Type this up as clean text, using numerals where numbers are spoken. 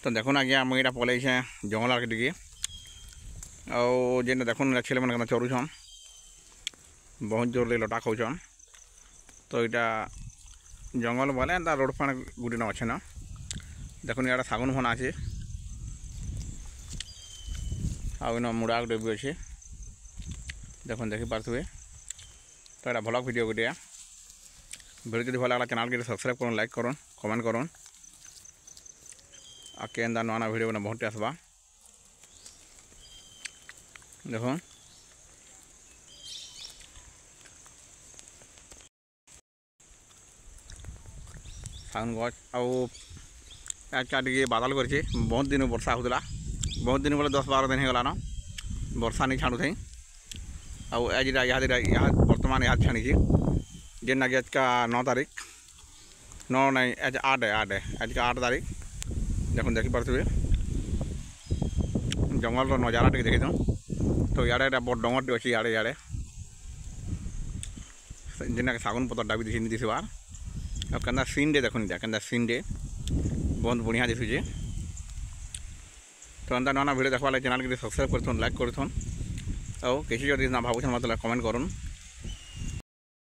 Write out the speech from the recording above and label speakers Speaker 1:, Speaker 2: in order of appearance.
Speaker 1: तो देखुन आज्ञा मुझे यहाँ पलैसे जंगल आगे टे आन देखुन छे मैंने चरुछन बहुत जोर लटा खाऊन। तो यहाँ जंगल बोले एंता रोड फाण गुटे न अच्छे न देखुन यहाँ सागुन फना अच्छे आन मुड़ा गुटे भी अच्छे देखुन देखिपे। तो यहाँ भल भिड गोटे भिडियो जो भल लगा चैनल के सब्सक्राइब कर लाइक कर कमेंट कर आके एंता नुआ नुआ भिडियो बहुत आसवा देखो साउन गच आजका टे बादल कर बहुत दिन वर्षा होता बहुत दिन बोले 10-12 दिन होगलान वर्षा नहीं छाड़ू थी आज यहाँ बर्तमान यहाँ छाणी जेन आज का 9 तारीख 9 नहीं आज 8 है आज का 8 तारीख देखो देखिपे जंगल नजारा टे देखी तो इे बड़ डंगर टे अच्छी इे जेना सागुन पतर डाबी दिशी दिशबार और केन्दा सीन डे देखुन केन्दा सीन डे बहुत बढ़िया दिशुचे। तो एंता नुआ भिडियो देखा चैनल के सब्सक्राइब कर लाइक कर किसी जब ना भावुन मतलब कमेंट कर